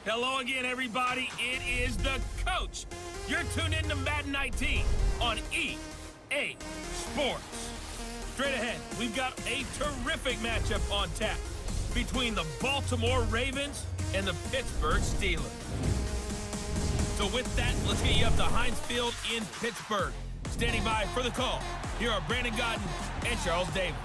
Hello again, everybody. It is the coach. You're tuned in to Madden 19 on EA Sports. Straight ahead, we've got a terrific matchup on tap between the Baltimore Ravens and the Pittsburgh Steelers. So with that, let's get you up to Heinz Field in Pittsburgh. Standing by for the call, here are Brandon Godden and Charles Davis.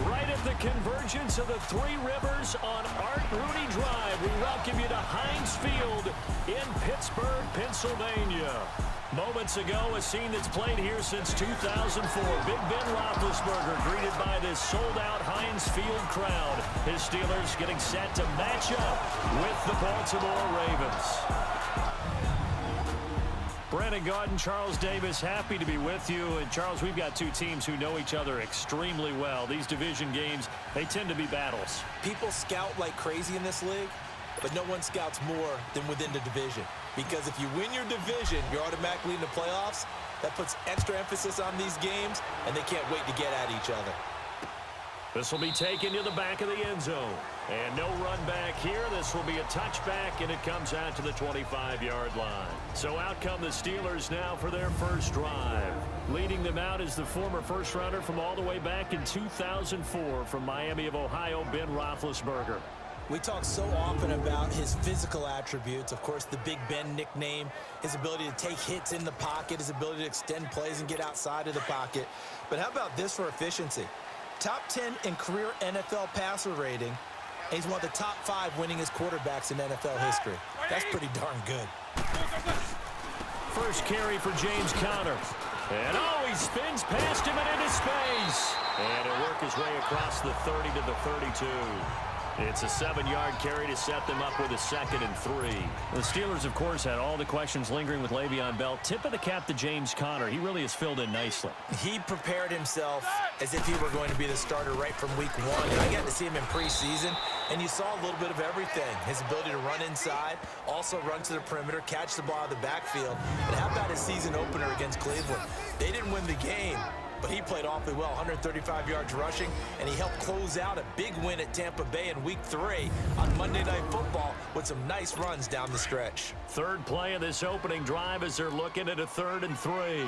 Right at the convergence of the Three Rivers on Art Rooney Drive, we welcome you to Heinz Field in Pittsburgh, Pennsylvania. Moments ago, a scene that's played here since 2004. Big Ben Roethlisberger greeted by this sold-out Heinz Field crowd. His Steelers getting set to match up with the Baltimore Ravens. Brandon Godden, Charles Davis, happy to be with you. And Charles, we've got two teams who know each other extremely well. These division games, they tend to be battles. People scout like crazy in this league, but no one scouts more than within the division. Because if you win your division, you're automatically in the playoffs. That puts extra emphasis on these games, and they can't wait to get at each other. This will be taken to the back of the end zone. And no run back here. This will be a touchback, and it comes out to the 25-yard line. So out come the Steelers now for their first drive. Leading them out is the former first-rounder from all the way back in 2004 from Miami of Ohio, Ben Roethlisberger. We talk so often about his physical attributes. Of course, the Big Ben nickname, his ability to take hits in the pocket, his ability to extend plays and get outside of the pocket. But how about this for efficiency? Top 10 in career NFL passer rating. And he's one of the top 5 winningest quarterbacks in NFL history. That's pretty darn good. First carry for James Conner. And he spins past him and into space. And it'll work his way across the 30 to the 32. It's a 7-yard carry to set them up with a 2nd and 3. The Steelers, of course, had all the questions lingering with Le'Veon Bell. Tip of the cap to James Conner. He really has filled in nicely. He prepared himself as if he were going to be the starter right from week 1. And I got to see him in preseason, and you saw a little bit of everything. His ability to run inside, also run to the perimeter, catch the ball out of the backfield. And how about his season opener against Cleveland? They didn't win the game, but he played awfully well, 135 yards rushing, and he helped close out a big win at Tampa Bay in Week 3 on Monday Night Football with some nice runs down the stretch. Third play of this opening drive as they're looking at a 3rd and 3.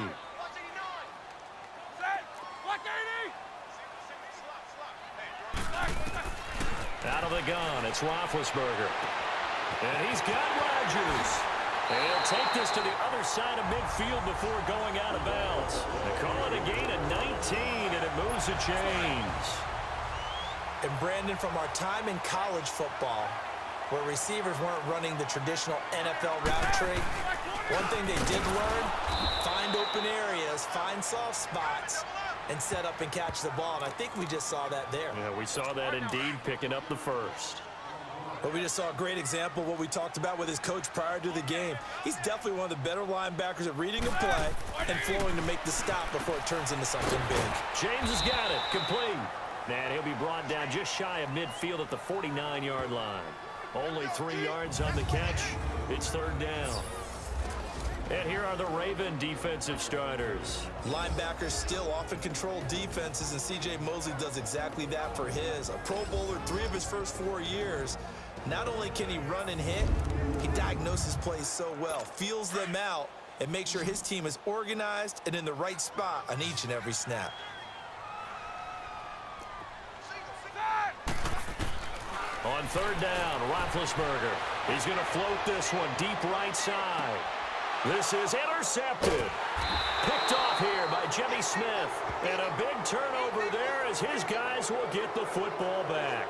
Out of the gun, it's Roethlisberger. And he's got Rodgers. And he'll take this to the other side of midfield before going out of bounds. They call it a gain of 19, and it moves the chains. And Brandon, from our time in college football, where receivers weren't running the traditional NFL route tree, one thing they did learn, find open areas, find soft spots, and set up and catch the ball. And I think we just saw that there. Yeah, we saw that indeed, picking up the first. But we just saw a great example of what we talked about with his coach prior to the game. He's definitely one of the better linebackers at reading a play and flowing to make the stop before it turns into something big. James has got it, complete. And he'll be brought down just shy of midfield at the 49-yard line. Only 3 yards on the catch. It's 3rd down. And here are the Raven defensive starters. Linebackers still often control defenses, and C.J. Mosley does exactly that for his. A Pro Bowler 3 of his first 4 years. Not only can he run and hit, he diagnoses plays so well, feels them out, and makes sure his team is organized and in the right spot on each and every snap. On 3rd down, Roethlisberger. He's going to float this one deep right side. This is intercepted. Picked off here by Jimmy Smith. And a big turnover there as his guys will get the football back.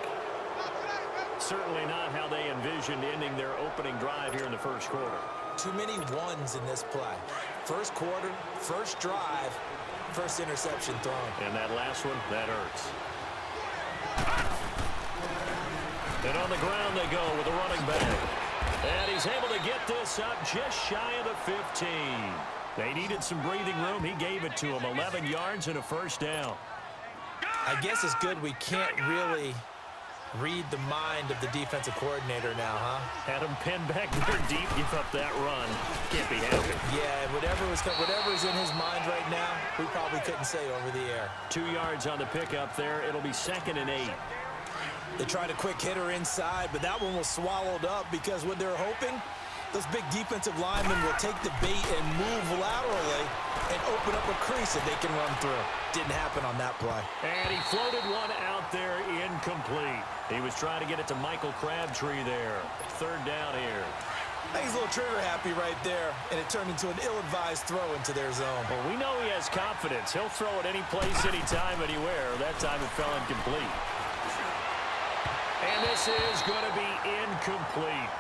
Certainly not how they envisioned ending their opening drive here in the first quarter. Too many ones in this play. First quarter, first drive, first interception thrown. And that last one, that hurts. And on the ground they go with a running back. And he's able to get this up just shy of the 15. They needed some breathing room. He gave it to them. 11 yards and a first down. I guess it's good we can't really read the mind of the defensive coordinator now, huh? Had him pinned back there deep, give up that run. Can't be happy. Yeah, whatever's in his mind right now, we probably couldn't say over the air. 2 yards on the pickup there. It'll be 2nd and 8. They tried a quick hitter inside, but that one was swallowed up because what they're hoping, those big defensive linemen will take the bait and move laterally and open up a crease that they can run through. Didn't happen on that play. And he floated one out there, incomplete. He was trying to get it to Michael Crabtree there. Third down here. I think he's a little trigger happy right there, and it turned into an ill-advised throw into their zone. Well, we know he has confidence. He'll throw it any place, anytime, anywhere. That time it fell incomplete. And this is going to be incomplete.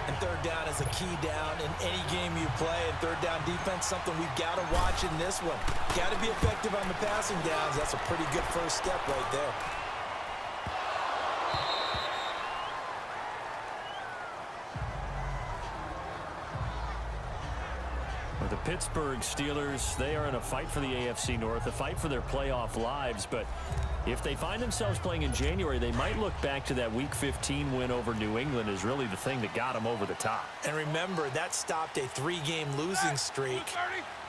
And third down is a key down in any game you play. And third down defense, something we've got to watch in this one. Got to be effective on the passing downs. That's a pretty good first step right there. The Pittsburgh Steelers, they are in a fight for the AFC North, a fight for their playoff lives. But if they find themselves playing in January, they might look back to that Week 15 win over New England as really the thing that got them over the top. And remember, that stopped a 3-game losing streak.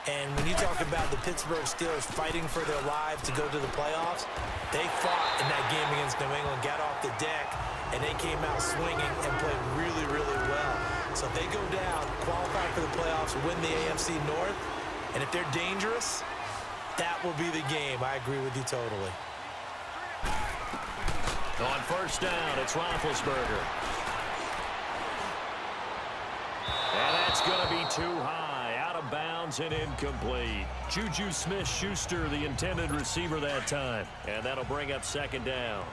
And when you talk about the Pittsburgh Steelers fighting for their lives to go to the playoffs, they fought in that game against New England, got off the deck, and they came out swinging and played really, really well. So if they go down, qualify for the playoffs, win the AFC North, and if they're dangerous, that will be the game. I agree with you totally. On first down, it's Roethlisberger. And that's going to be too high, out of bounds and incomplete. Juju Smith-Schuster, the intended receiver that time. And that'll bring up second down.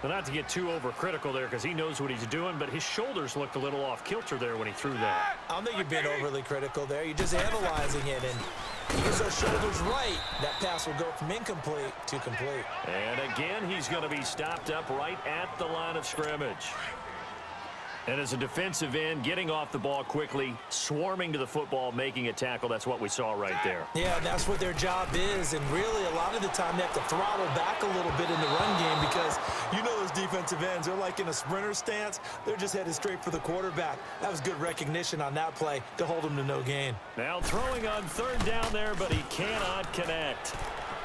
Well, not to get too overcritical there because he knows what he's doing, but his shoulders looked a little off kilter there when he threw that. I don't think you're being overly critical there. You're just analyzing it, and he gets those shoulders right. That pass will go from incomplete to complete. And again, he's going to be stopped up right at the line of scrimmage. And as a defensive end, getting off the ball quickly, swarming to the football, making a tackle, that's what we saw right there. Yeah, that's what their job is, and really a lot of the time they have to throttle back a little bit in the run game because you know those defensive ends, they're like in a sprinter stance. They're just headed straight for the quarterback. That was good recognition on that play to hold him to no gain. Now throwing on third down there, but he cannot connect.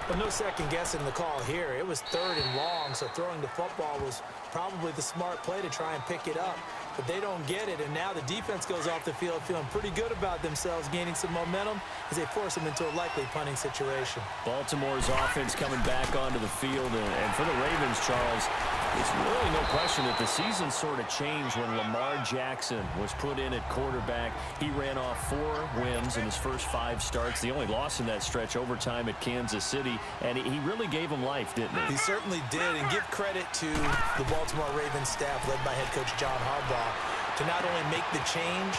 But no second guessing the call here. It was third and long, so throwing the football was probably the smart play to try and pick it up. But they don't get it, and now the defense goes off the field feeling pretty good about themselves, gaining some momentum as they force them into a likely punting situation. Baltimore's offense coming back onto the field, and for the Ravens, Charles, it's really no question that the season sort of changed when Lamar Jackson was put in at quarterback. He ran off 4 wins in his first 5 starts. The only loss in that stretch, overtime at Kansas City, and he really gave them life, didn't he? He certainly did, and give credit to the Baltimore Ravens staff led by head coach John Harbaugh to not only make the change,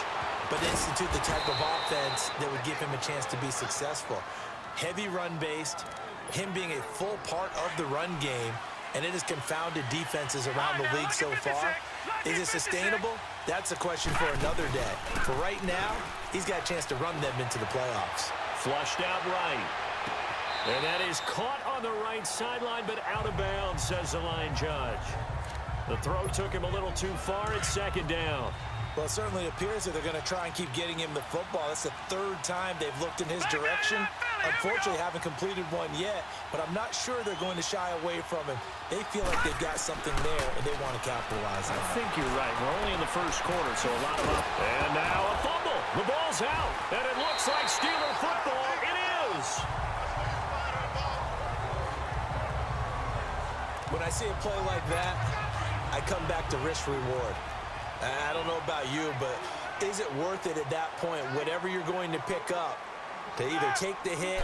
but institute the type of offense that would give him a chance to be successful. Heavy run-based, him being a full part of the run game, and it has confounded defenses around the league so far. Is it sustainable? That's a question for another day. For right now, he's got a chance to run them into the playoffs. Flushed out right. And that is caught on the right sideline, but out of bounds, says the line judge. The throw took him a little too far at second down. Well, it certainly appears that they're going to try and keep getting him the football. That's the 3rd time they've looked in his direction. Unfortunately, haven't completed one yet, but I'm not sure they're going to shy away from him. They feel like they've got something there, and they want to capitalize on it. I think you're right. We're only in the first quarter, so a lot of up. And now a fumble. The ball's out, and it looks like Steeler football. It is. When I see a play like that, I come back to risk-reward. I don't know about you, but is it worth it at that point, whatever you're going to pick up, to either take the hit,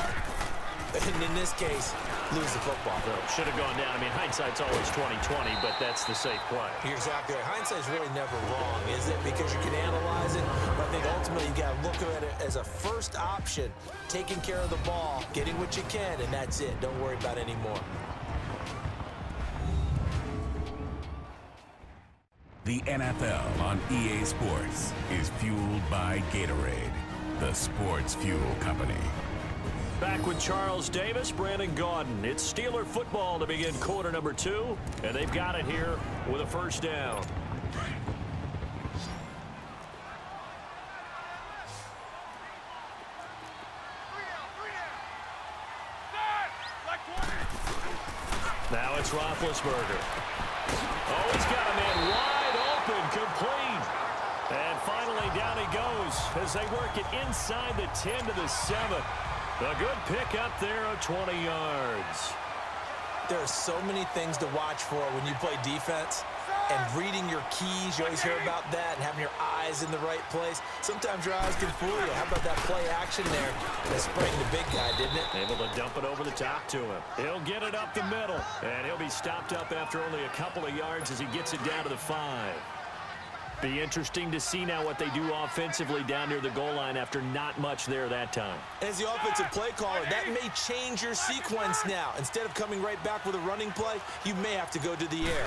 and in this case, lose the football? Should have gone down. I mean, hindsight's always 20/20, but that's the safe play. You're exactly right. Hindsight's really never wrong, is it? Because you can analyze it, but I think ultimately you got to look at it as a first option, taking care of the ball, getting what you can, and that's it. Don't worry about any more. The NFL on EA Sports is fueled by Gatorade, the sports fuel company. Back with Charles Davis, Brandon Gaudin. It's Steeler football to begin quarter number 2, and they've got it here with a first down. Now it's Roethlisberger. Oh, he's got a man wide open, complete. And finally, down he goes as they work it inside the 10 to the 7. A good pick up there of 20 yards. There are so many things to watch for when you play defense. And reading your keys, you always hear about that, and having your eyes in the right place. Sometimes your eyes can fool you. How about that play action there? That sprang the big guy, didn't it? Able to dump it over the top to him. He'll get it up the middle, and he'll be stopped up after only a couple of yards as he gets it down to the 5. Be interesting to see now what they do offensively down near the goal line after not much there that time. As the offensive play caller, that may change your sequence now. Instead of coming right back with a running play, you may have to go to the air.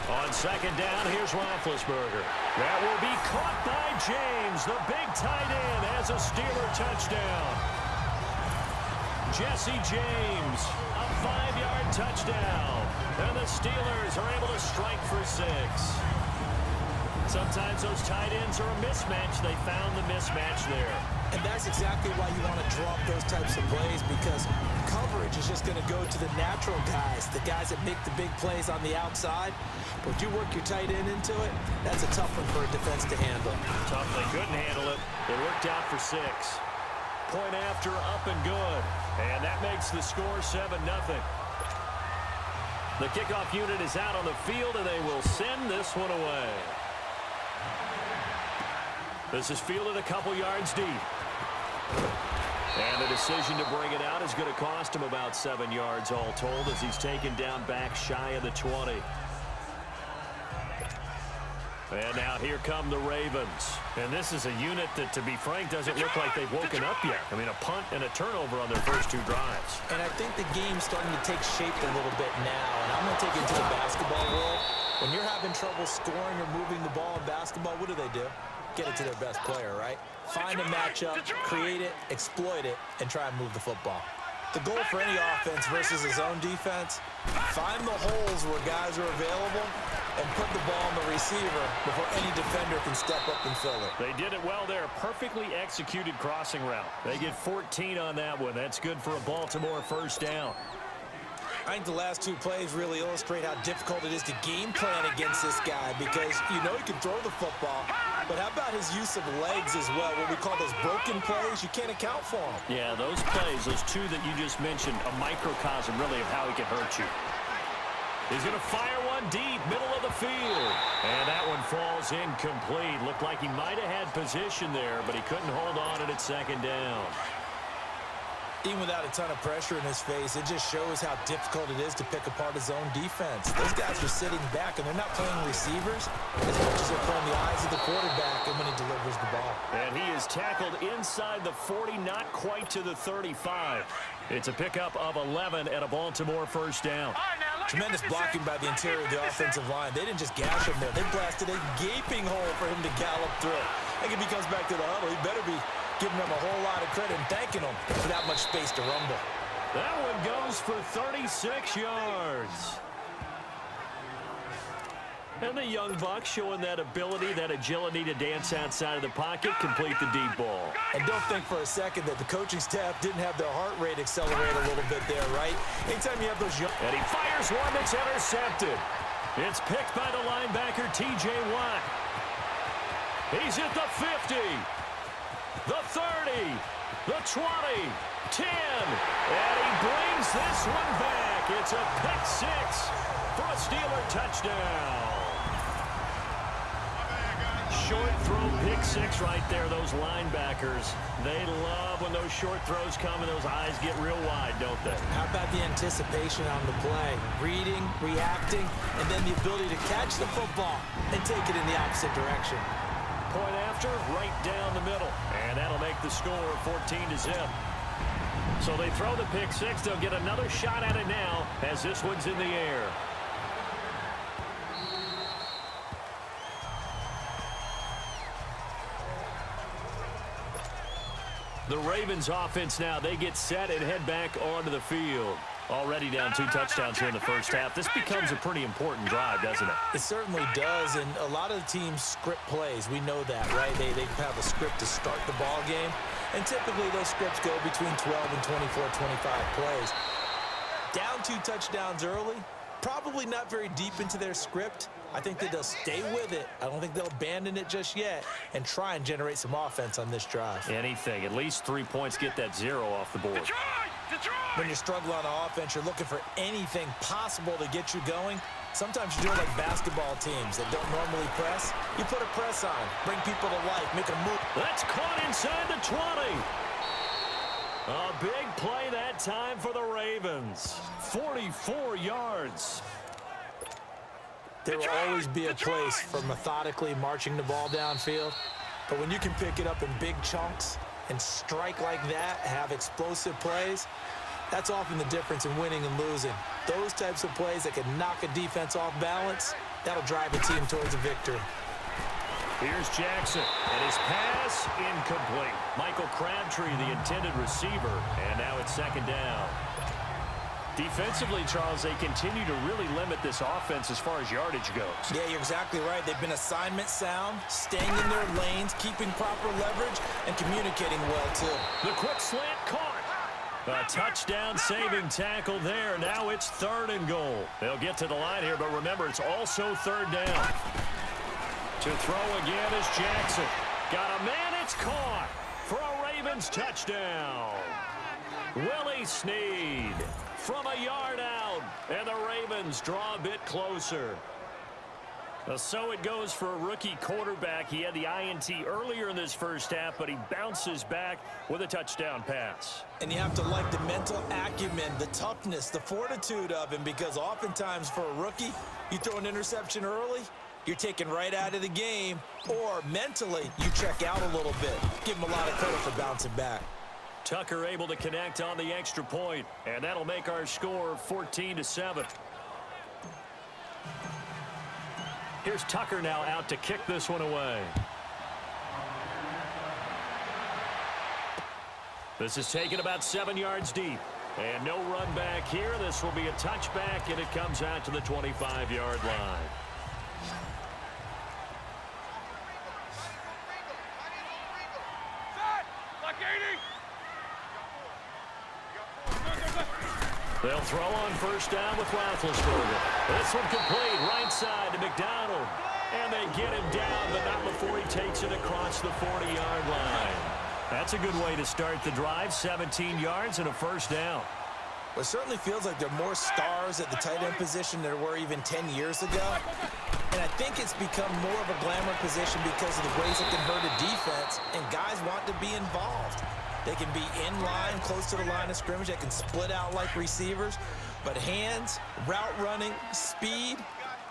On second down, here's Roethlisberger. That will be caught by James. The big tight end has a Steeler touchdown. Jesse James, a 5-yard touchdown. And the Steelers are able to strike for 6. Sometimes those tight ends are a mismatch. They found the mismatch there. And that's exactly why you want to draw up those types of plays, because coverage is just going to go to the natural guys, the guys that make the big plays on the outside. But you work your tight end into it, that's a tough one for a defense to handle. Tough, they couldn't handle it. It worked out for 6. Point after, up and good. And that makes the score 7-0. The kickoff unit is out on the field, and they will send this one away. This is fielded a couple yards deep. And the decision to bring it out is going to cost him about 7 yards all told as he's taken down back shy of the 20. And now here come the Ravens. And this is a unit that, to be frank, doesn't look like they've woken up yet. I mean, a punt and a turnover on their first 2 drives. And I think the game's starting to take shape a little bit now. And I'm going to take it to the basketball world. When you're having trouble scoring or moving the ball in basketball, what do? Get it to their best player, right? Find a matchup, create it, exploit it, and try and move the football. The goal for any offense versus his own defense, find the holes where guys are available and put the ball on the receiver before any defender can step up and fill it. They did it well there. Perfectly executed crossing route. They get 14 on that one. That's good for a Baltimore first down. I think the last 2 plays really illustrate how difficult it is to game plan against this guy, because you know he can throw the football, but how about his use of legs as well? What we call those broken plays, you can't account for them. Yeah, those plays, those 2 that you just mentioned, a microcosm really of how he can hurt you. He's going to fire one deep, middle of the field. And that one falls incomplete. Looked like he might have had position there, but he couldn't hold on at second down. Even without a ton of pressure in his face, it just shows how difficult it is to pick apart his own defense. Those guys are sitting back, and they're not playing receivers as much as they're playing the eyes of the quarterback and when he delivers the ball. And he is tackled inside the 40, not quite to the 35. It's a pickup of 11 at a Baltimore first down. Tremendous blocking by the interior of the offensive line. They didn't just gash him there. They blasted a gaping hole for him to gallop through. I think if he comes back to the huddle, he better be giving them a whole lot of credit and thanking them for that much space to rumble. That one goes for 36 yards. And the young buck showing that ability, that agility to dance outside of the pocket, complete the deep ball. And don't think for a second that the coaching staff didn't have their heart rate accelerate a little bit there, right? Anytime you have those young... And he fires one that's intercepted. It's picked by the linebacker, T.J. Watt. He's at the 50. The 30, the 20, 10, and he brings this one back. It's a pick 6 for a Steeler touchdown. Short throw, pick 6 right there. Those linebackers, they love when those short throws come and those eyes get real wide, don't they? How about the anticipation on the play? Reading, reacting, and then the ability to catch the football and take it in the opposite direction. Point after, right down the middle. And that'll make the score 14-0. So they throw the pick 6. They'll get another shot at it now as this one's in the air. The Ravens offense now, they get set and head back onto the field. Already down 2 touchdowns here in the first half. This becomes a pretty important drive, doesn't it? It certainly does, and a lot of the teams script plays. We know that, right? They have a script to start the ball game, and typically those scripts go between 12 and 24, 25 plays. Down 2 touchdowns early, probably not very deep into their script. I think that they'll stay with it. I don't think they'll abandon it just yet and try and generate some offense on this drive. Anything. At least 3 points, get that 0 off the board. When you struggle on offense, you're looking for anything possible to get you going. Sometimes you do it like basketball teams that don't normally press. You put a press on, bring people to life, make a move. That's caught inside the 20. A big play that time for the Ravens. 44 yards. There will always be a place for methodically marching the ball downfield. But when you can pick it up in big chunks and strike like that, have explosive plays, that's often the difference in winning and losing. Those types of plays that can knock a defense off balance, that'll drive a team towards a victory. Here's Jackson, and his pass incomplete. Michael Crabtree, the intended receiver, and now it's second down. Defensively, Charles, they continue to really limit this offense as far as yardage goes. Yeah, you're exactly right. They've been assignment sound, staying in their lanes, keeping proper leverage, and communicating well, too. The quick slant caught. A touchdown-saving tackle there. Now it's 3rd and goal. They'll get to the line here, but remember, it's also 3rd down. To throw again is Jackson. Got a man, it's caught for a Ravens touchdown. Willie Snead from a yard out, and the Ravens draw a bit closer. So it goes for a rookie quarterback. He had the INT earlier in this first half, but he bounces back with a touchdown pass. And you have to like the mental acumen, the toughness, the fortitude of him, because oftentimes for a rookie, you throw an interception early, you're taken right out of the game, or mentally you check out a little bit. Give him a lot of credit for bouncing back. Tucker able to connect on the extra point, and that'll make our score 14-7. Here's Tucker now out to kick this one away. This is taken about 7 yards deep. And no run back here. This will be a touchback, and it comes out to the 25-yard line. They'll throw on first down with Roethlisberger. This one complete, right side to McDonald. And they get him down, but not before he takes it across the 40-yard line. That's a good way to start the drive, 17 yards and a first down. Well, it certainly feels like there are more stars at the tight end position than there were even 10 years ago. And I think it's become more of a glamour position because of the ways it can hurt a defense, and guys want to be involved. They can be in line, close to the line of scrimmage. They can split out like receivers. But hands, route running, speed,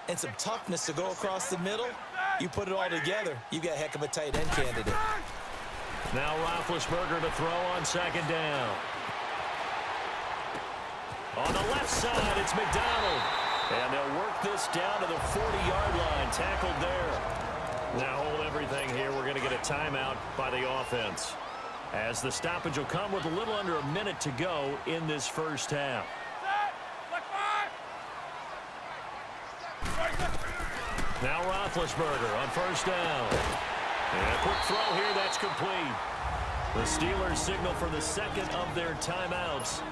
and some toughness to go across the middle, you put it all together, you got a heck of a tight end candidate. Now Roethlisberger to throw on second down. On the left side, it's McDonald. And they'll work this down to the 40-yard line, tackled there. Now hold everything here. We're going to get a timeout by the offense, as the stoppage will come with a little under a minute to go in this first half. Now Roethlisberger on first down. And a quick throw here, that's complete. The Steelers signal for the second of their timeouts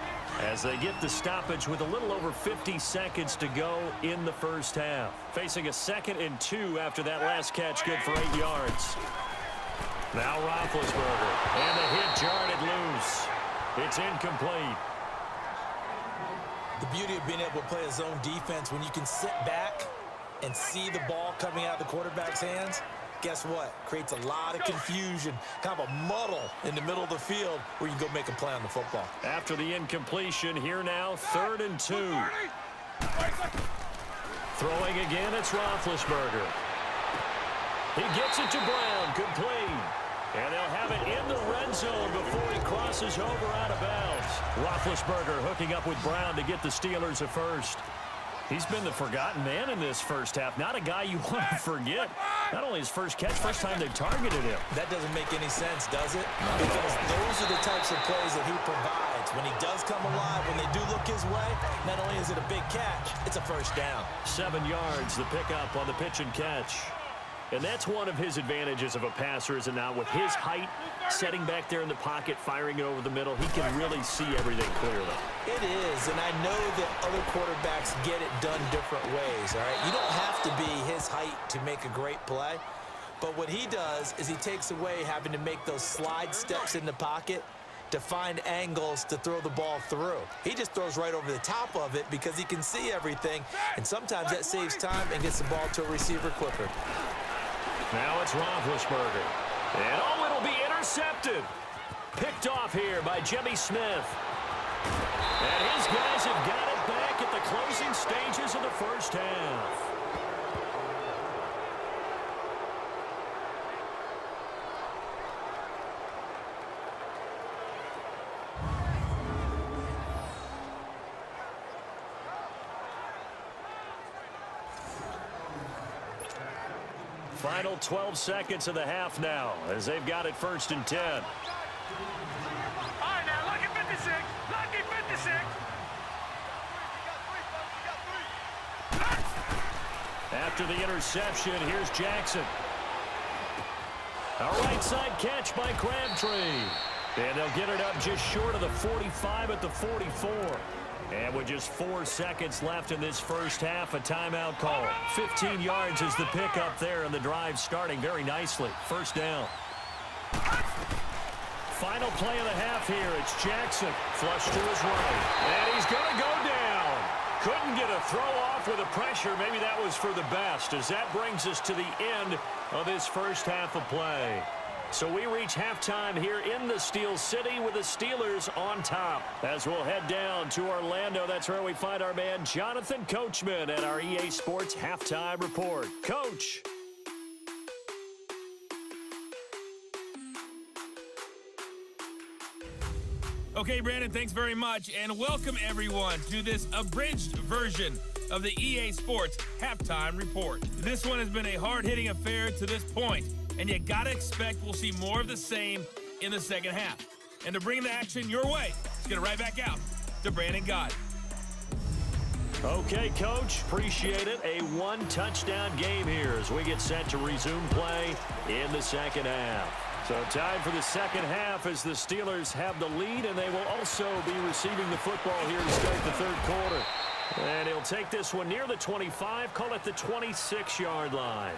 as they get the stoppage with a little over 50 seconds to go in the first half. Facing a 2nd and 2 after that last catch, good for 8 yards. Now Roethlisberger, and the hit jarred it loose. It's incomplete. The beauty of being able to play a zone defense, when you can sit back and see the ball coming out of the quarterback's hands, guess what? Creates a lot of confusion, kind of a muddle in the middle of the field where you can go make a play on the football. After the incompletion, here now, 3rd and 2. Throwing again, it's Roethlisberger. He gets it to Brown, complete. And they'll have it in the red zone before he crosses over out of bounds. Roethlisberger hooking up with Brown to get the Steelers a first. He's been the forgotten man in this first half. Not a guy you want to forget. Not only his first catch, first time they targeted him. That doesn't make any sense, does it? Because those are the types of plays that he provides. When he does come alive, when they do look his way, not only is it a big catch, it's a first down. 7 yards, the pickup on the pitch and catch. And that's one of his advantages of a passer, is it not? With his height, setting back there in the pocket, firing it over the middle, he can really see everything clearly. It is, and I know that other quarterbacks get it done different ways, all right? You don't have to be his height to make a great play, but what he does is he takes away having to make those slide steps in the pocket to find angles to throw the ball through. He just throws right over the top of it because he can see everything, and sometimes that saves time and gets the ball to a receiver quicker. Now it's Roethlisberger. And oh, it'll be intercepted. Picked off here by Jimmy Smith. And his guys have got it back at the closing stages of the first half. Final 12 seconds of the half now as they've got it 1st and 10. All right, now lucky 56. Lucky 56. After the interception, here's Jackson. A right side catch by Crabtree. And they'll get it up just short of the 45 at the 44. And with just 4 seconds left in this first half, a timeout call. 15 yards is the pickup there, and the drive starting very nicely. First down. Final play of the half here. It's Jackson. Flush to his right. And he's going to go down. Couldn't get a throw off with the pressure. Maybe that was for the best, as that brings us to the end of this first half of play. So we reach halftime here in the Steel City with the Steelers on top. As we'll head down to Orlando, that's where we find our man Jonathan Coachman at our EA Sports Halftime Report. Coach. Okay, Brandon, thanks very much, and welcome everyone to this abridged version of the EA Sports Halftime Report. This one has been a hard-hitting affair to this point, and you gotta expect we'll see more of the same in the second half. And to bring the action your way, let's get it right back out to Brandon Gott. Okay, Coach, appreciate it. A one-touchdown game here as we get set to resume play in the second half. So time for the second half as the Steelers have the lead, and they will also be receiving the football here to start the third quarter. And he'll take this one near the 25, call it the 26-yard line.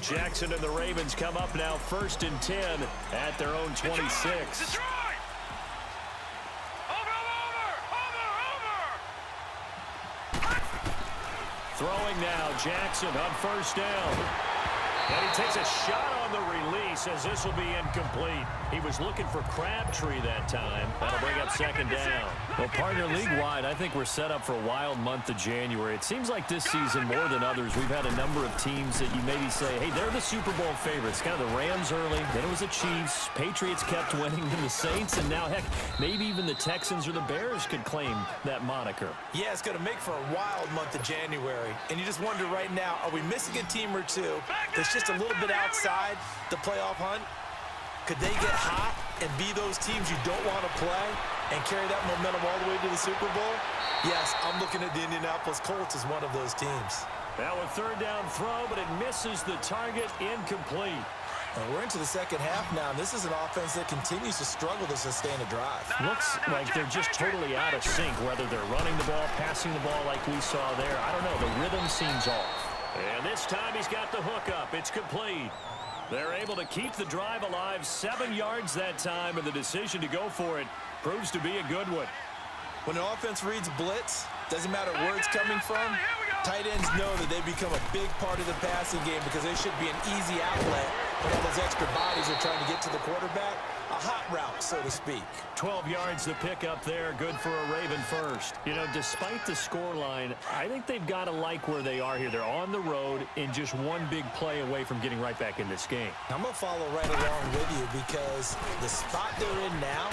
Jackson and the Ravens come up now 1st and 10 at their own 26. Detroit! Over! Throwing now, Jackson on 1st down. And he takes a shot on the release as this will be incomplete. He was looking for Crabtree that time. That'll bring up 2nd down. Well, partner, league-wide, I think we're set up for a wild month of January. It seems like this season, more than others, we've had a number of teams that you maybe say, hey, they're the Super Bowl favorites. Kind of the Rams early, then it was the Chiefs. Patriots kept winning, then the Saints, and now, heck, maybe even the Texans or the Bears could claim that moniker. Yeah, it's going to make for a wild month of January. And you just wonder right now, are we missing a team or two that's just a little bit outside the playoff hunt? Could they get hot and be those teams you don't want to play and carry that momentum all the way to the Super Bowl? Yes, I'm looking at the Indianapolis Colts as one of those teams. Now a 3rd down throw, but it misses the target, incomplete. And we're into the second half now, and this is an offense that continues to struggle to sustain a drive. Looks like they're just totally out of sync, whether they're running the ball, passing the ball like we saw there. I don't know, the rhythm seems off. And this time he's got the hook up. It's complete. They're able to keep the drive alive, 7 yards that time, and the decision to go for it proves to be a good one. When an offense reads blitz, doesn't matter where it's coming from, tight ends know that they become a big part of the passing game because they should be an easy outlet when all those extra bodies are trying to get to the quarterback. hot route, so to speak. 12 yards to pick up there. Good for a Raven first. You know, despite the scoreline, I think they've got to like where they are here. They're on the road and just one big play away from getting right back in this game. I'm going to follow right along with you because the spot they're in now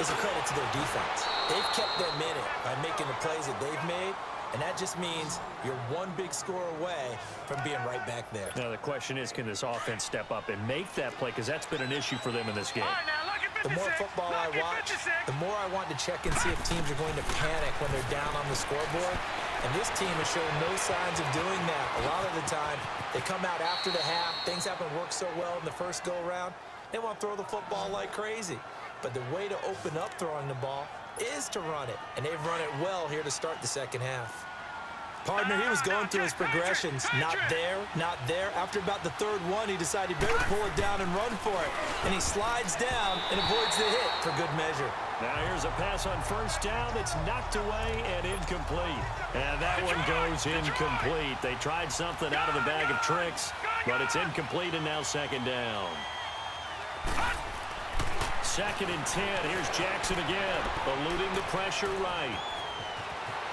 is a credit to their defense. They've kept them in it by making the plays that they've made, and that just means you're one big score away from being right back there. Now, the question is, can this offense step up and make that play? Because that's been an issue for them in this game. All right, now, look at 56. The more football I watch, the more I want to check and see if teams are going to panic when they're down on the scoreboard. And this team has shown no signs of doing that. A lot of the time, they come out after the half. Things haven't worked so well in the first go-around. They want to throw the football like crazy. But the way to open up throwing the ball is to run it. And they've run it well here to start the second half. Partner, he was going through his progressions. Not there, not there. After about the third one, he decided he better pull it down and run for it. And he slides down and avoids the hit for good measure. Now here's a pass on first down that's knocked away and incomplete. And that one goes incomplete. They tried something out of the bag of tricks, but it's incomplete and now second down. 2nd and 10. Here's Jackson again, eluding the pressure right.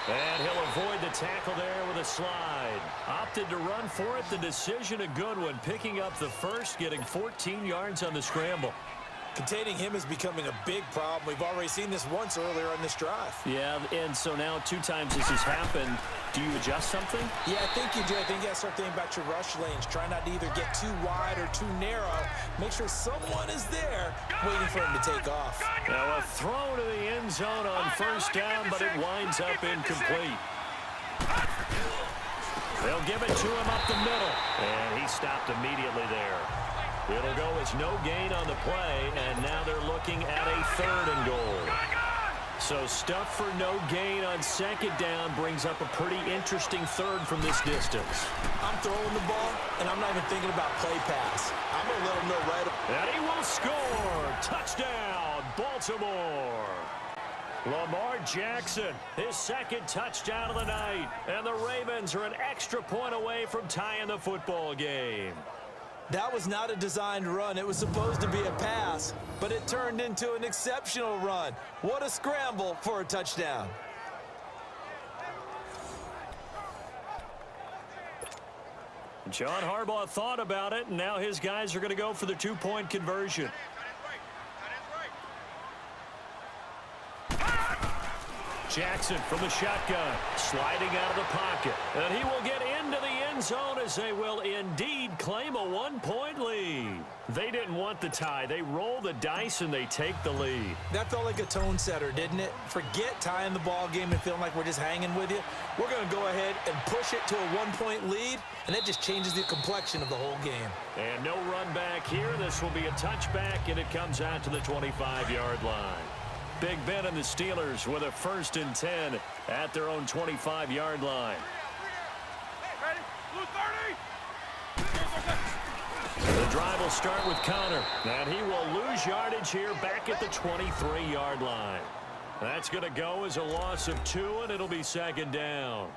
And he'll avoid the tackle there with a slide. Opted to run for it. The decision a good one. Picking up the first, getting 14 yards on the scramble. Containing him is becoming a big problem. We've already seen this once earlier on this drive. Yeah, and so now 2 times this has happened. Do you adjust something? Yeah, I think you do. I think you got to start thinking about your rush lanes. Try not to either get too wide or too narrow. Make sure someone is there waiting for him to take off. Now a throw to the end zone on first down, but it winds up incomplete. They'll give it to him up the middle, and he stopped immediately there. It'll go as no gain on the play, and now they're looking at a 3rd and goal. So stuff for no gain on second down brings up a pretty interesting 3rd from this distance. I'm throwing the ball, and I'm not even thinking about play pass. I'm going to let him know right away. And he will score. Touchdown, Baltimore. Lamar Jackson, his 2nd touchdown of the night. And the Ravens are an extra point away from tying the football game. That was not a designed run. It was supposed to be a pass, but it turned into an exceptional run. What a scramble for a touchdown. John Harbaugh thought about it, and now his guys are going to go for the 2-point conversion. Jackson from the shotgun, sliding out of the pocket. And he will get into the end zone as they will indeed claim a 1-point lead. They didn't want the tie. They roll the dice and they take the lead. That felt like a tone setter, didn't it? Forget tying the ball game and feeling like we're just hanging with you. We're going to go ahead and push it to a 1-point lead, and that just changes the complexion of the whole game. And no run back here. This will be a touchback, and it comes out to the 25-yard line. Big Ben and the Steelers with a 1st and 10 at their own 25-yard line. Ready? Blue 30. The drive will start with Connor, and he will lose yardage here back at the 23-yard line. That's going to go as a loss of 2, and it'll be 2nd down.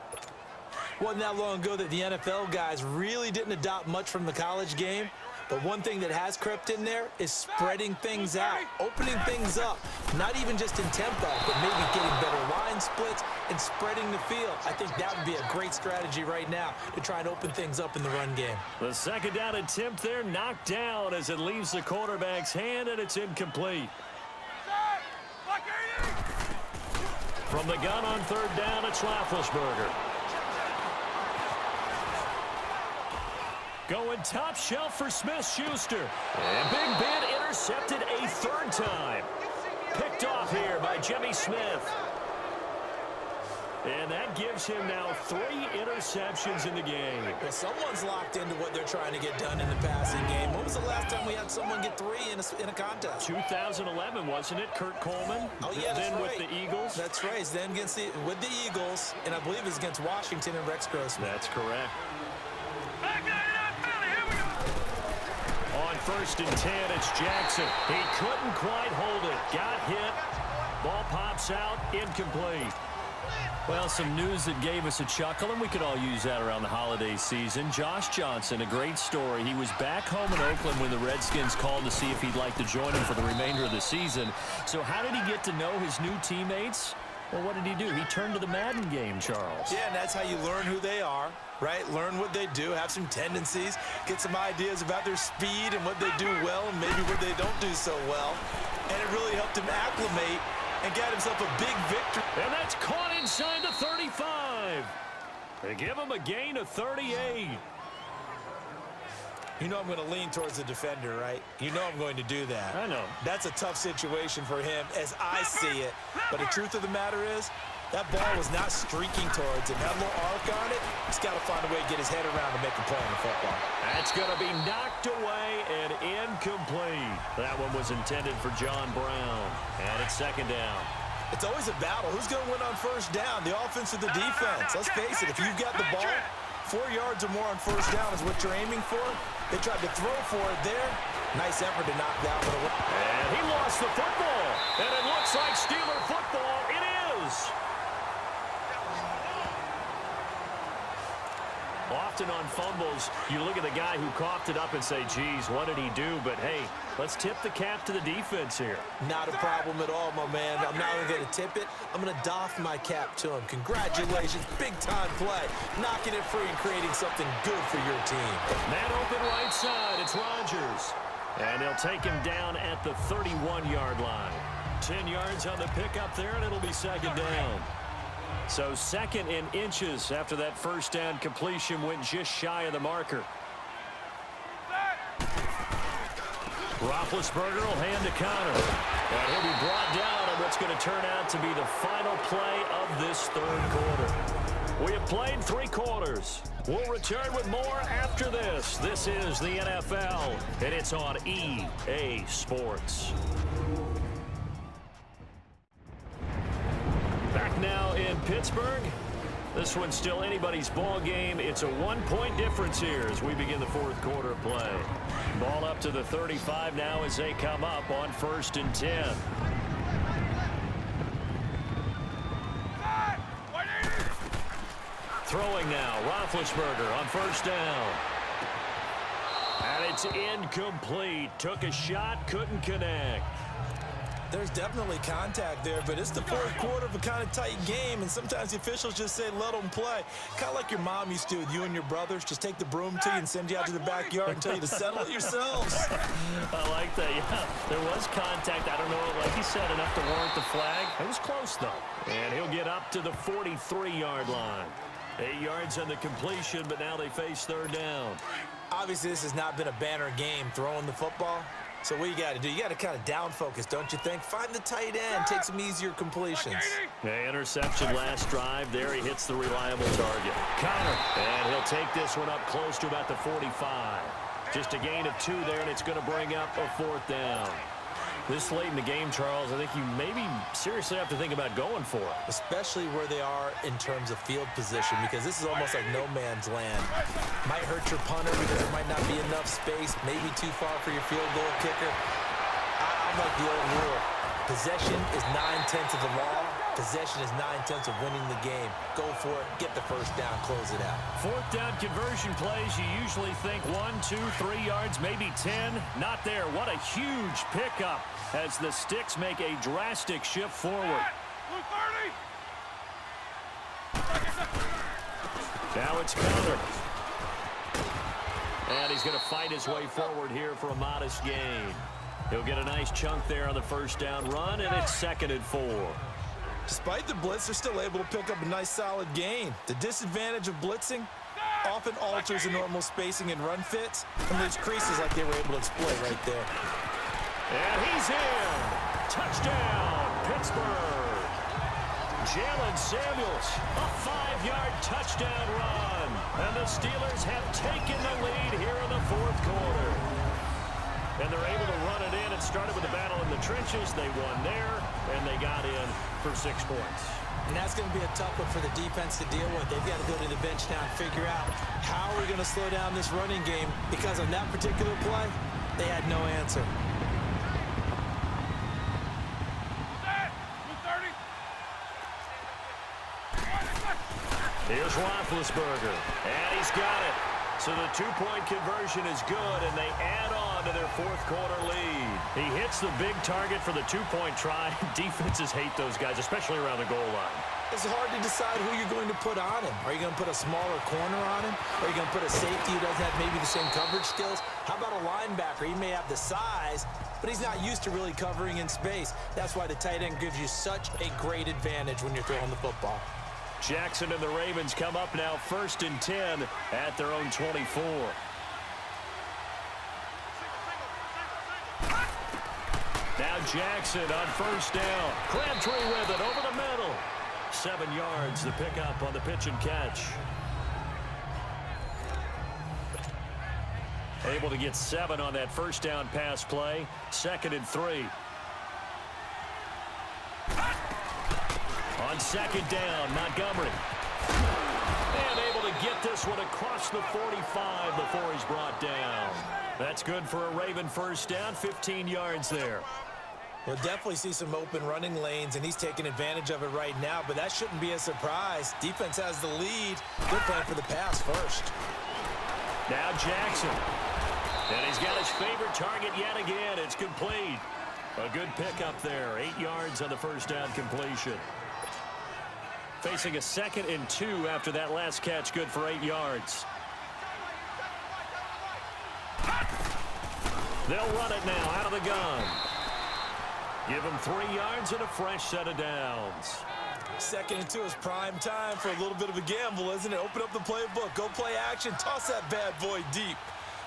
Wasn't that long ago that the NFL guys really didn't adopt much from the college game. But one thing that has crept in there is spreading things out, opening things up, not even just in tempo, but maybe getting better line splits and spreading the field. I think that would be a great strategy right now to try and open things up in the run game. The 2nd down attempt there knocked down as it leaves the quarterback's hand, and it's incomplete. From the gun on 3rd down, it's Roethlisberger. Going top shelf for Smith-Schuster. And Big Ben intercepted a 3rd time. Picked off here by Jimmy Smith. And that gives him now 3 interceptions in the game. Well, someone's locked into what they're trying to get done in the passing game. When was the last time we had someone get 3 in a contest? 2011, wasn't it? Kurt Coleman. Oh, yeah, that's then right. with the Eagles. That's right. It's then with the Eagles, and I believe it's against Washington and Rex Grossman. That's correct. On 1st and 10, it's Jackson. He couldn't quite hold it. Got hit. Ball pops out. Incomplete. Well, some news that gave us a chuckle, and we could all use that around the holiday season. Josh Johnson, a great story. He was back home in Oakland when the Redskins called to see if he'd like to join him for the remainder of the season. So how did he get to know his new teammates? Well, what did he do? He turned to the Madden game, Charles. Yeah, and that's how you learn who they are, right? Learn what they do, have some tendencies, get some ideas about their speed and what they do well and maybe what they don't do so well. And it really helped him acclimate and got himself a big victory. And that's caught inside the 35. They give him a gain of 38. You know I'm going to lean towards the defender, right? You know I'm going to do that. I know. That's a tough situation for him as I see it. But the truth of the matter is, that ball was not streaking towards him. Had a little arc on it. He's got to find a way to get his head around to make a play on the football. That's going to be knocked away and incomplete. That one was intended for John Brown. And it's second down. It's always a battle. Who's going to win on first down, the offense or the defense? Let's face it, if you've got the ball, 4 yards or more on first down is what you're aiming for. They tried to throw for it there. Nice effort to knock down for the win. And he lost the football. And it looks like Steeler football. It is. Often on fumbles, you look at the guy who coughed it up and say, geez, what did he do? But, hey, let's tip the cap to the defense here. Not a problem at all, my man. I'm not even going to tip it. I'm going to doff my cap to him. Congratulations. Big-time play. Knocking it free and creating something good for your team. Man open right side. It's Rodgers. And they'll take him down at the 31-yard line. 10 yards on the pickup there, and it'll be second down. So second in inches after that first down completion went just shy of the marker. Roethlisberger will hand to Connor. And he'll be brought down on what's going to turn out to be the final play of this third quarter. We have played 3 quarters. We'll return with more after this. This is the NFL, and it's on EA Sports. Back now in Pittsburgh. This one's still anybody's ball game. It's a 1-point difference here as we begin the fourth quarter of play. Ball up to the 35 now as they come up on 1st and 10. Throwing now, Roethlisberger on 1st down. And it's incomplete. Took a shot, couldn't connect. There's definitely contact there, but it's the fourth quarter of a kind of tight game, and sometimes the officials just say, let them play. Kind of like your mom used to with you and your brothers. Just take the broom to you and send you out to the backyard and tell you to settle it yourselves. I like that, yeah. There was contact. I don't know, like you said, enough to warrant the flag. It was close, though. And he'll get up to the 43-yard line. 8 yards on the completion, but now they face third down. Obviously, this has not been a banner game throwing the football. So what you got to do, you got to kind of down focus, don't you think? Find the tight end, take some easier completions. Interception last drive. There he hits the reliable target. Connor, and he'll take this one up close to about the 45. Just a gain of 2 there, and it's going to bring up a 4th down. This late in the game, Charles, I think you maybe seriously have to think about going for it. Especially where they are in terms of field position, because this is almost like no man's land. Might hurt your punter because there might not be enough space, maybe too far for your field goal kicker. I'm like the old rule. Possession is 9/10 of the law. Possession is 9/10 of winning the game. Go for it. Get the first down. Close it out. 4th down conversion plays, you usually think 1, 2, 3 yards, maybe 10. Not there. What a huge pickup as the Sticks make a drastic shift forward. Now it's Connor. And he's going to fight his way forward here for a modest gain. He'll get a nice chunk there on the first down run, and it's 2nd and 4. Despite the blitz, they're still able to pick up a nice solid gain. The disadvantage of blitzing often alters the normal spacing and run fits and leaves creases like they were able to exploit right there. And he's in. Touchdown, Pittsburgh. Jalen Samuels, a 5-yard touchdown run. And the Steelers have taken the lead here in the fourth quarter. And they're able to run it in. It started with a battle in the trenches. They won there, and they got in for 6 points. And that's going to be a tough one for the defense to deal with. They've got to go to the bench now and figure out how we're going to slow down this running game, because on that particular play, they had no answer. Here's Roethlisberger, and he's got it. So the two-point conversion is good, and they add on to their fourth-quarter lead. He hits the big target for the two-point try. Defenses hate those guys, especially around the goal line. It's hard to decide who you're going to put on him. Are you going to put a smaller corner on him? Are you going to put a safety who doesn't have maybe the same coverage skills? How about a linebacker? He may have the size, but he's not used to really covering in space. That's why the tight end gives you such a great advantage when you're throwing the football. Jackson and the Ravens come up now 1st and 10 at their own 24. Now Jackson on 1st down. Crabtree with it over the middle. 7 yards the pickup on the pitch and catch. Able to get 7 on that 1st down pass play. 2nd and 3. On 2nd down, Montgomery. And able to get this one across the 45 before he's brought down. That's good for a Raven 1st down, 15 yards there. We'll definitely see some open running lanes, and he's taking advantage of it right now, but that shouldn't be a surprise. Defense has the lead. They're playing for the pass first. Now Jackson. And he's got his favorite target yet again. It's complete. A good pickup there. 8 yards on the 1st down completion. Facing a 2nd and 2 after that last catch, good for 8 yards. They'll run it now out of the gun. Give him 3 yards and a fresh set of downs. 2nd and 2 is prime time for a little bit of a gamble, isn't it? Open up the playbook, go play action, toss that bad boy deep.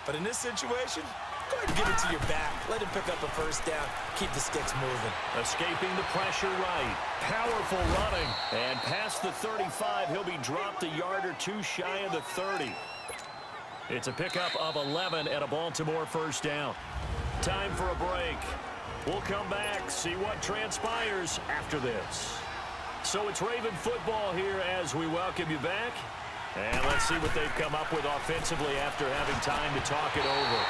But in this situation, go ahead and give it to your back. Let him pick up a 1st down. Keep the sticks moving. Escaping the pressure right. Powerful running. And past the 35, he'll be dropped a yard or 2 shy of the 30. It's a pickup of 11 at a Baltimore 1st down. Time for a break. We'll come back, see what transpires after this. So it's Raven football here as we welcome you back. And let's see what they've come up with offensively after having time to talk it over.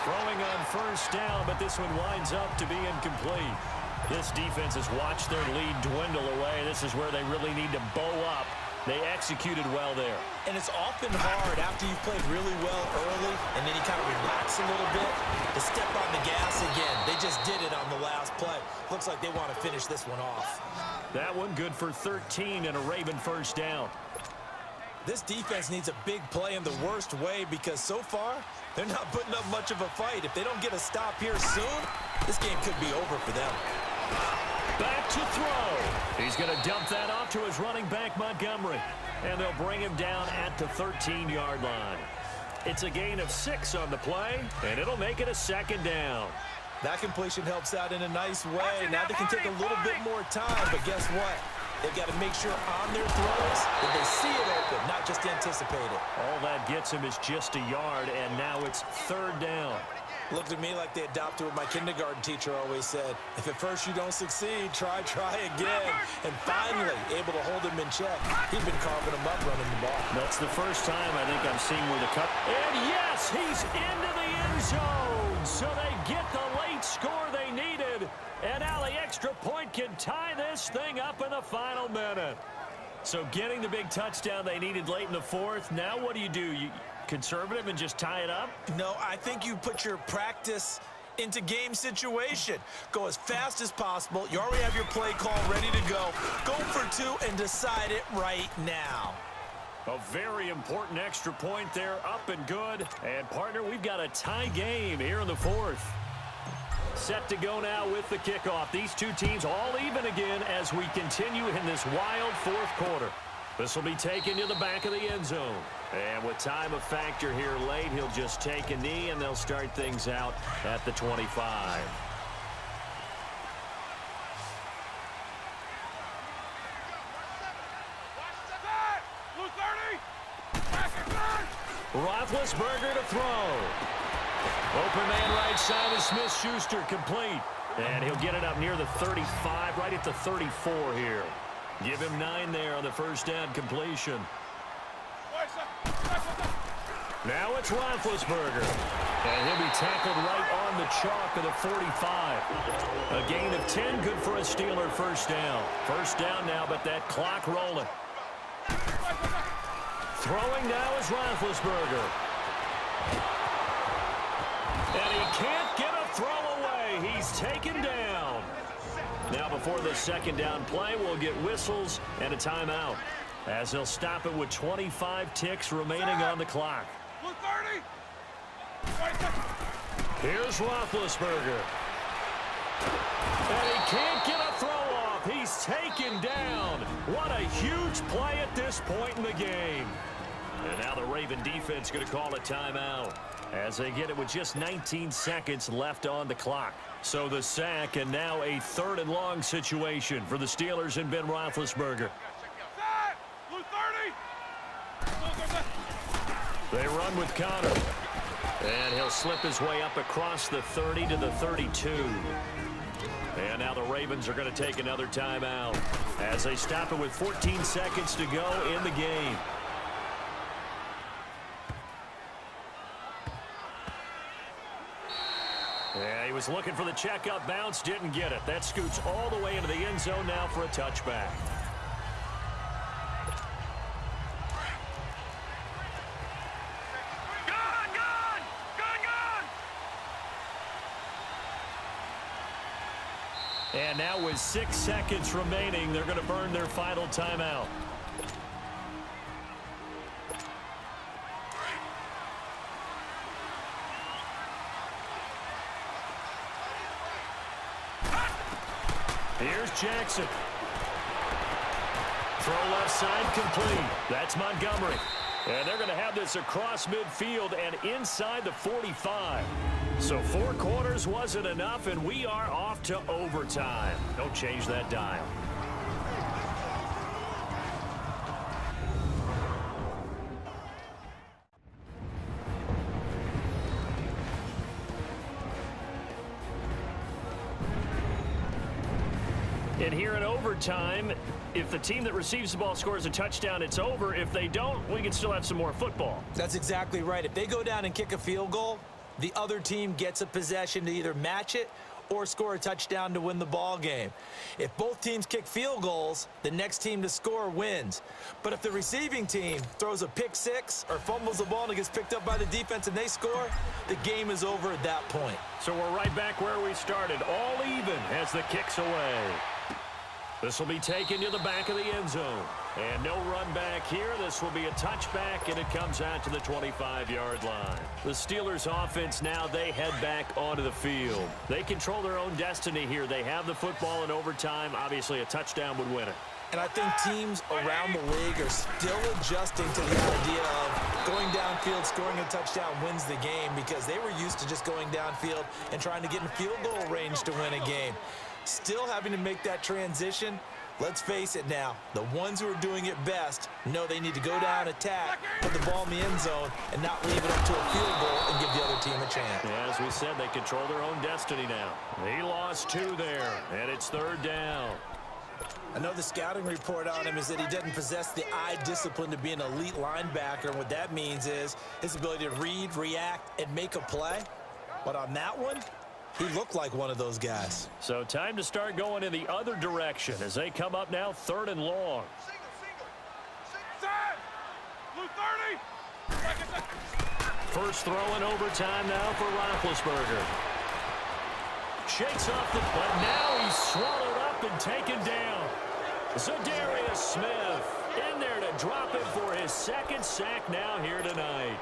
Throwing on 1st down, but this one winds up to be incomplete. This defense has watched their lead dwindle away. This is where they really need to bow up. They executed well there. And it's often hard after you've played really well early and then you kind of relax a little bit to step on the gas again. They just did it on the last play. Looks like they want to finish this one off. That one good for 13 and a Raven 1st down. This defense needs a big play in the worst way because so far, they're not putting up much of a fight. If they don't get a stop here soon, this game could be over for them. Back to throw. He's going to dump that off to his running back, Montgomery. And they'll bring him down at the 13-yard line. It's a gain of 6 on the play, and it'll make it a 2nd down. That completion helps out in a nice way. Now they can take a little bit more time, but guess what? They've got to make sure on their throws that they see it open, not just anticipate it. All that gets him is just a yard, and now it's 3rd down. Looked at me like they adopted what my kindergarten teacher always said. If at first you don't succeed, try again. And finally, able to hold him in check. He's been carving him up running the ball. That's the first time I think I'm seeing where the cut. And yes, he's into the end zone. So they get the late score they needed. And now the extra point can tie this thing up in the final minute. So getting the big touchdown they needed late in the 4th. Now what do? You conservative and just tie it up? No, I think you put your practice into game situation. Go as fast as possible. You already have your play call ready to go. Go for 2 and decide it right now. A very important extra point there, up and good. And, partner, we've got a tie game here in the 4th. Set to go now with the kickoff. These two teams all even again as we continue in this wild 4th quarter. This will be taken to the back of the end zone. And with time a factor here late, he'll just take a knee, and they'll start things out at the 25. Roethlisberger to throw. Open man right side is Smith-Schuster, complete. And he'll get it up near the 35, right at the 34 here. Give him 9 there on the 1st down completion. Now it's Roethlisberger. And he'll be tackled right on the chalk of the 45. A gain of 10, good for a Steeler 1st down. 1st down now, but that clock rolling. Throwing now is Roethlisberger. And he can't get a throw away. He's taken down. Now before the second down play, we'll get whistles and a timeout, as they'll stop it with 25 ticks remaining on the clock. Blue 30. Here's Roethlisberger. And he can't get a throw off. He's taken down. What a huge play at this point in the game. And now the Raven defense going to call a timeout, as they get it with just 19 seconds left on the clock. So the sack, and now a 3rd and long situation for the Steelers and Ben Roethlisberger. Blue 30. They run with Connor. And he'll slip his way up across the 30 to the 32. And now the Ravens are going to take another timeout, as they stop it with 14 seconds to go in the game. Yeah, he was looking for the checkup bounce, didn't get it. That scoots all the way into the end zone now for a touchback. And now with 6 seconds remaining, they're going to burn their final timeout. Here's Jackson. Throw left side complete. That's Montgomery. And they're going to have this across midfield and inside the 45. So 4 quarters wasn't enough, and we are off to overtime. Don't change that dial. And here in overtime, if the team that receives the ball scores a touchdown, it's over. If they don't, we can still have some more football. That's exactly right. If they go down and kick a field goal, the other team gets a possession to either match it or score a touchdown to win the ball game. If both teams kick field goals, the next team to score wins. But if the receiving team throws a pick six or fumbles the ball and it gets picked up by the defense and they score, the game is over at that point. So we're right back where we started, all even as the kick's away. This will be taken to the back of the end zone. And no run back here. This will be a touchback, and it comes out to the 25-yard line. The Steelers offense now, they head back onto the field. They control their own destiny here. They have the football in overtime. Obviously, a touchdown would win it. And I think teams around the league are still adjusting to the idea of going downfield, scoring a touchdown wins the game, because they were used to just going downfield and trying to get in field goal range to win a game. Still having to make that transition. Let's face it now, the ones who are doing it best know they need to go down, attack, put the ball in the end zone, and not leave it up to a field goal and give the other team a chance. Yeah, as we said, they control their own destiny now. He lost 2 there, and it's 3rd down. I know the scouting report on him is that he doesn't possess the eye discipline to be an elite linebacker, and what that means is his ability to read, react, and make a play. But on that one, he looked like one of those guys. So time to start going in the other direction as they come up now 3rd and long. Blue 30. First throw in overtime now for Roethlisberger. Shakes off the, but now he's swallowed up and taken down. Zadarius Smith in there to drop it for his 2nd sack now here tonight.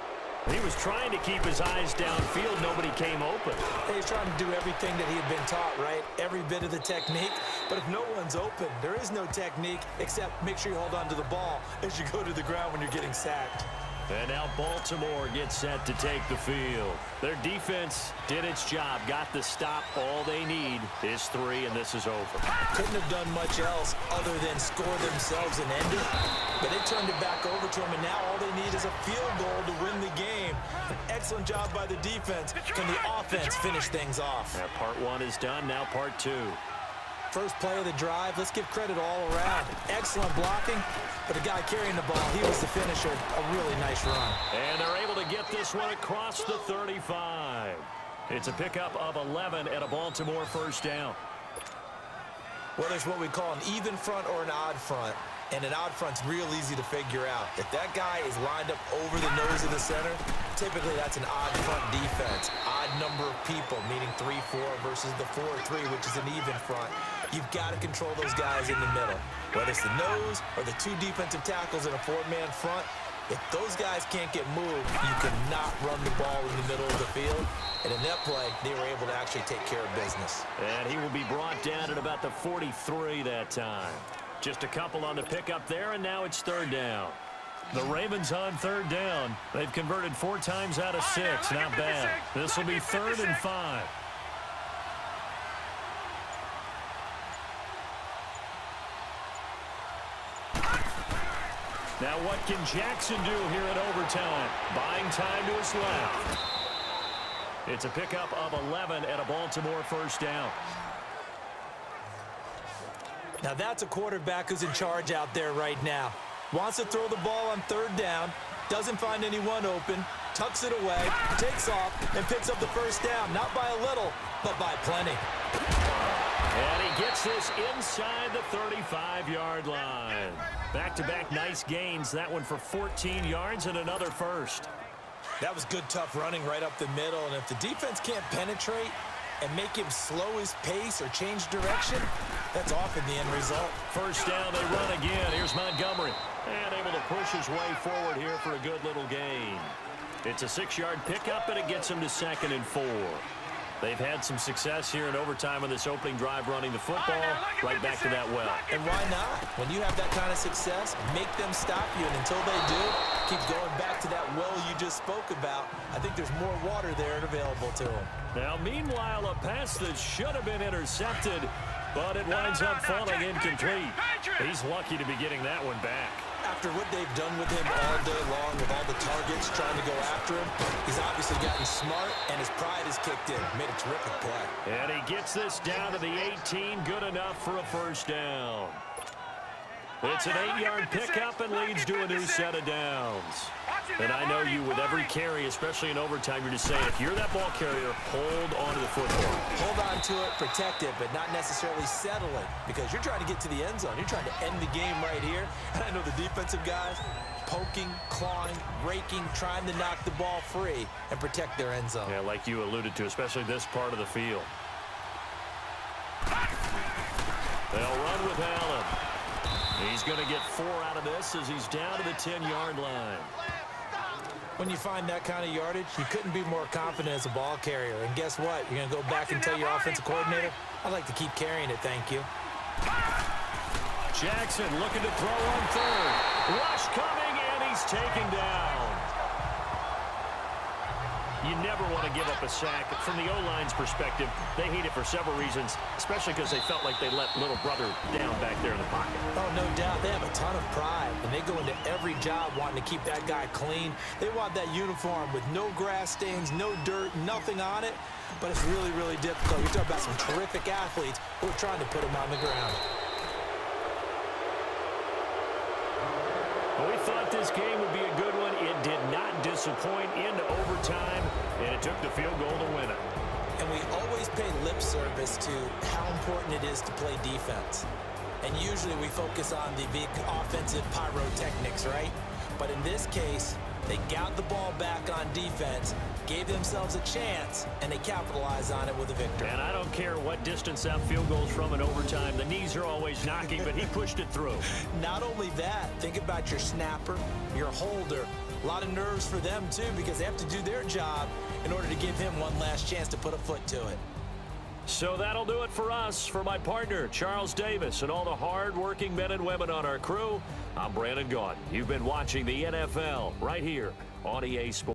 He was trying to keep his eyes downfield. Nobody came open. He's trying to do everything that he had been taught, right? Every bit of the technique. But if no one's open, there is no technique except make sure you hold on to the ball as you go to the ground when you're getting sacked. And now Baltimore gets set to take the field. Their defense did its job, got the stop. All they need is 3, and this is over. Couldn't have done much else other than score themselves and end it. But they turned it back over to him, and now all they need is a field goal to win the game. An excellent job by the defense. Can the offense finish things off? Now part 1 is done, now part 2. First play of the drive, let's give credit all around. Excellent blocking, but the guy carrying the ball, he was the finisher. A really nice run. And they're able to get this one across the 35. It's a pickup of 11 at a Baltimore 1st down. Whether it's what we call an even front or an odd front, And an odd front's real easy to figure out. If that guy is lined up over the nose of the center, typically that's an odd front defense. Odd number of people, meaning 3-4 versus the 4-3, which is an even front. You've got to control those guys in the middle. Whether it's the nose or the two defensive tackles in a 4-man front, if those guys can't get moved, you cannot run the ball in the middle of the field. And in that play, they were able to actually take care of business. And he will be brought down at about the 43 that time. Just a couple on the pickup there, and now it's third down. The Ravens on third down. They've converted 4 times out of 6. Not bad. This will be 3rd and 5. Now what can Jackson do here at overtime? Buying time to his left. It's a pickup of 11 and a Baltimore first down. Now that's a quarterback who's in charge out there right now. Wants to throw the ball on third down, doesn't find anyone open, tucks it away, takes off, and picks up the first down. Not by a little, but by plenty. And he gets this inside the 35-yard line. Back-to-back nice gains. That one for 14 yards and another first. That was good, tough running right up the middle. And if the defense can't penetrate and make him slow his pace or change direction, that's often the end result. First down, they run again. Here's Montgomery. And able to push his way forward here for a good little gain. It's a 6-yard pickup, and it gets him to 2nd and 4. They've had some success here in overtime on this opening drive running the football. Right back to that well. And why not? When you have that kind of success, make them stop you. And until they do, keep going back to that well you just spoke about. I think there's more water there and available to them. Now, meanwhile, a pass that should have been intercepted, but it winds up falling incomplete. He's lucky to be getting that one back. After what they've done with him all day long, with all the targets trying to go after him, he's obviously gotten smart, and his pride is kicked in. Made a terrific play. And he gets this down to the 18, good enough for a first down. It's an 8-yard pickup and leads to a new set of downs. And I know you, with every carry, especially in overtime, you're just saying, if you're that ball carrier, hold on to the football. Hold on to it, protect it, but not necessarily settle it, because you're trying to get to the end zone. You're trying to end the game right here. And I know the defensive guys poking, clawing, raking, trying to knock the ball free and protect their end zone. Yeah, like you alluded to, especially this part of the field. They'll run with Allen. He's going to get 4 out of this as he's down to the 10-yard line. When you find that kind of yardage, you couldn't be more confident as a ball carrier. And guess what? You're going to go back and tell your offensive coordinator, I'd like to keep carrying it, thank you. Jackson looking to throw on third. Rush coming, and he's taken down. You never want to give up a sack. From the O-line's perspective, they hate it for several reasons, especially because they felt like they let little brother down back there in the pocket. Oh, no doubt. They have a ton of pride, and they go into every job wanting to keep that guy clean. They want that uniform with no grass stains, no dirt, nothing on it, but it's really, really difficult. You're talking about some terrific athletes who are trying to put him on the ground. We thought this game would be a good one. It did not disappoint into overtime, and it took the field goal to win it. And we always pay lip service to how important it is to play defense. And usually we focus on the big offensive pyrotechnics, right? But in this case, they got the ball back on defense, gave themselves a chance, and they capitalized on it with a victory. And I don't care what distance that field goes from in overtime. The knees are always knocking, but he pushed it through. Not only that, think about your snapper, your holder. A lot of nerves for them, too, because they have to do their job in order to give him one last chance to put a foot to it. So that'll do it for us. For my partner, Charles Davis, and all the hard-working men and women on our crew, I'm Brandon Gaudin. You've been watching the NFL right here on EA Sports.